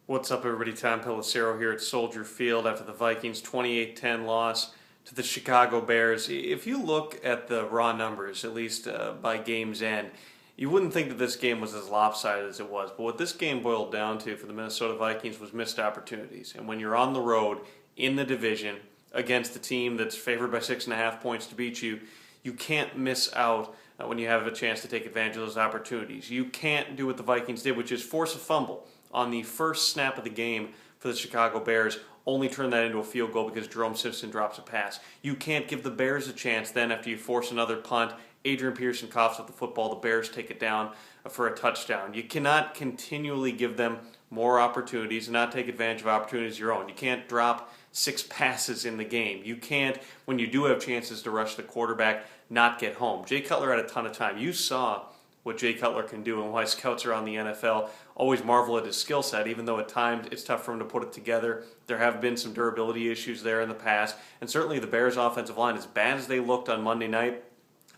What's up, everybody? Tom Pelissero here at Soldier Field after the Vikings' 28-10 loss to the Chicago Bears. If you look at the raw numbers, at least by game's end, you wouldn't think that this game was as lopsided as it was. But what this game boiled down to for the Minnesota Vikings was missed opportunities. And when you're on the road in the division against a team that's favored by 6.5 points to beat you, you can't miss out when you have a chance to take advantage of those opportunities. You can't do what the Vikings did, which is force a fumble on the first snap of the game for the Chicago Bears, only turn that into a field goal because Jerome Simpson drops a pass. You can't give the Bears a chance then after you force another punt. Adrian Peterson coughs up the football, the Bears take it down for a touchdown. You cannot continually give them more opportunities and not take advantage of opportunities of your own. You can't drop 6 passes in the game. You can't, when you do have chances to rush the quarterback, not get home. Jay Cutler had a ton of time. You saw what Jay Cutler can do and why scouts around the NFL always marvel at his skill set, even though at times it's tough for him to put it together. There have been some durability issues there in the past, and certainly the Bears' offensive line, as bad as they looked on Monday night,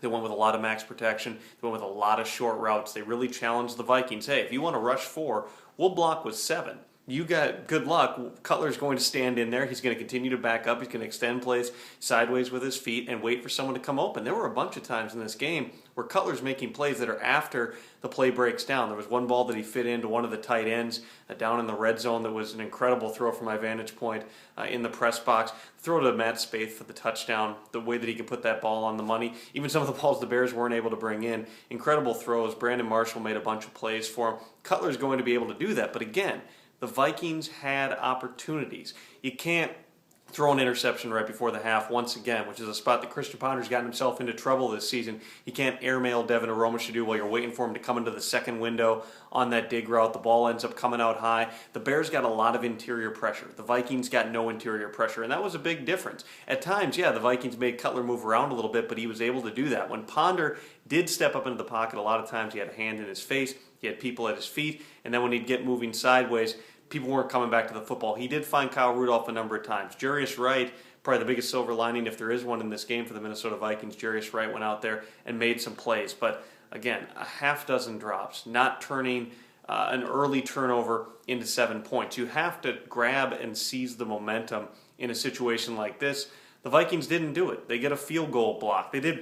they went with a lot of max protection. They went with a lot of short routes. They really challenged the Vikings. Hey, if you want to rush 4, we'll block with 7. You got good luck. Cutler's going to stand in there. He's going to continue to back up. He's going to extend plays sideways with his feet and wait for someone to come open. There were a bunch of times in this game where Cutler's making plays that are after the play breaks down. There was one ball that he fit into one of the tight ends down in the red zone that was an incredible throw from my vantage point in the press box. Throw to Matt Spaeth for the touchdown, the way that he can put that ball on the money. Even some of the balls the Bears weren't able to bring in. Incredible throws. Brandon Marshall made a bunch of plays for him. Cutler's going to be able to do that, but again, the Vikings had opportunities. You can't throw an interception right before the half once again, which is a spot that Christian Ponder's gotten himself into trouble this season. You can't airmail Devin Aromashodu while you're waiting for him to come into the second window on that dig route. The ball ends up coming out high. The Bears got a lot of interior pressure. The Vikings got no interior pressure, and that was a big difference. At times, yeah, the Vikings made Cutler move around a little bit, but he was able to do that. When Ponder did step up into the pocket, a lot of times he had a hand in his face, he had people at his feet, and then when he'd get moving sideways, people weren't coming back to the football. He did find Kyle Rudolph a number of times. Jarius Wright, probably the biggest silver lining, if there is one in this game for the Minnesota Vikings, Jarius Wright went out there and made some plays. But again, a half dozen drops, not turning an early turnover into 7 points. You have to grab and seize the momentum in a situation like this. The Vikings didn't do it. They get a field goal block. They did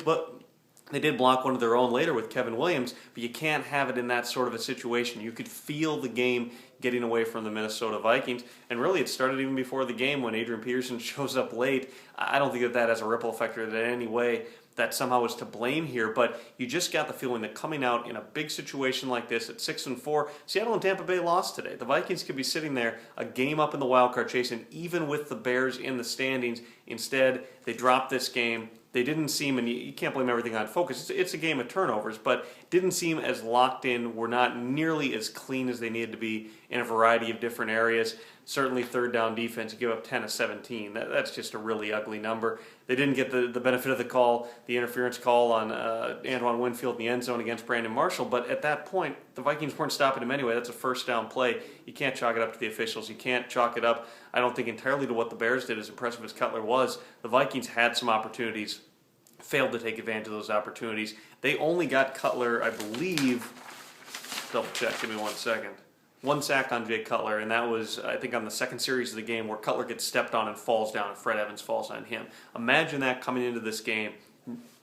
block one of their own later with Kevin Williams, but you can't have it in that sort of a situation. You could feel the game getting away from the Minnesota Vikings, and really it started even before the game when Adrian Peterson shows up late. I don't think that has a ripple effect or that in any way that somehow is to blame here, but you just got the feeling that coming out in a big situation like this at 6-4, Seattle and Tampa Bay lost today. The Vikings could be sitting there a game up in the wild card chase, and even with the Bears in the standings, instead they dropped this game. They didn't seem, and you can't blame everything on focus, it's a game of turnovers, but didn't seem as locked in, were not nearly as clean as they needed to be in a variety of different areas. Certainly third down defense, you give up 10 of 17. That's just a really ugly number. They didn't get the benefit of the call, the interference call on Antoine Winfield in the end zone against Brandon Marshall, but at that point, the Vikings weren't stopping him anyway. That's a first down play. You can't chalk it up to the officials. You can't chalk it up, I don't think, entirely to what the Bears did, as impressive as Cutler was. The Vikings had some opportunities, failed to take advantage of those opportunities. They only got Cutler, I believe, double check, give me 1 second. 1 sack on Jay Cutler, and that was, I think, on the second series of the game where Cutler gets stepped on and falls down, and Fred Evans falls on him. Imagine that coming into this game.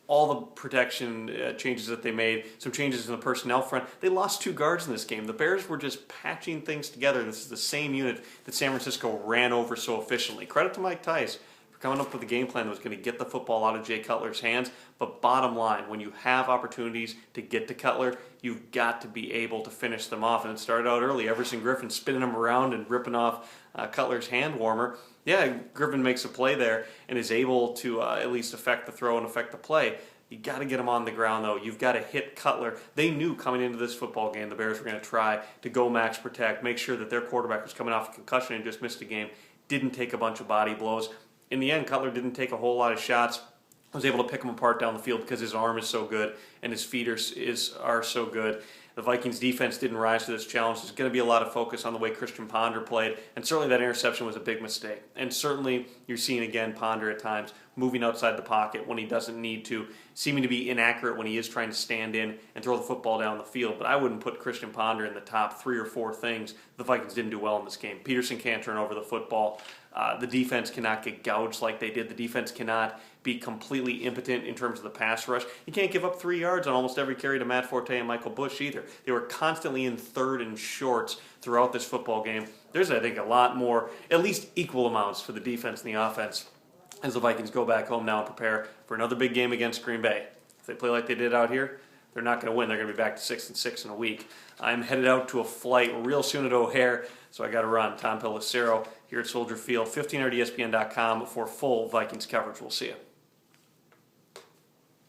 All the protection changes that they made, some changes in the personnel front. They lost 2 guards in this game. The Bears were just patching things together. This is the same unit that San Francisco ran over so efficiently. Credit to Mike Tice for coming up with a game plan that was going to get the football out of Jay Cutler's hands. But bottom line, when you have opportunities to get to Cutler, you've got to be able to finish them off. And it started out early. Everson Griffin spinning him around and ripping off Cutler's hand warmer. Yeah, Griffin makes a play there and is able to at least affect the throw and affect the play. You got to get him on the ground, though. You've got to hit Cutler. They knew coming into this football game the Bears were going to try to go max protect, make sure that their quarterback was coming off a concussion and just missed a game, didn't take a bunch of body blows. In the end, Cutler didn't take a whole lot of shots. Was able to pick him apart down the field because his arm is so good and his feet are so good. The Vikings defense didn't rise to this challenge. There's going to be a lot of focus on the way Christian Ponder played, and certainly that interception was a big mistake. And certainly you're seeing again Ponder at times moving outside the pocket when he doesn't need to, seeming to be inaccurate when he is trying to stand in and throw the football down the field. But I wouldn't put Christian Ponder in the top 3 or 4 things the Vikings didn't do well in this game. Peterson can't turn over the football. The defense cannot get gouged like they did. The defense cannot be completely impotent in terms of the pass rush. You can't give up 3 yards on almost every carry to Matt Forte and Michael Bush either. They were constantly in third and shorts throughout this football game. There's, I think, a lot more, at least equal amounts for the defense and the offense as the Vikings go back home now and prepare for another big game against Green Bay. If they play like they did out here, they're not going to win. They're going to be back to 6-6 in a week. I'm headed out to a flight real soon at O'Hare, so I got to run. Tom Pelissero here at Soldier Field, 1500ESPN.com for full Vikings coverage. We'll see you.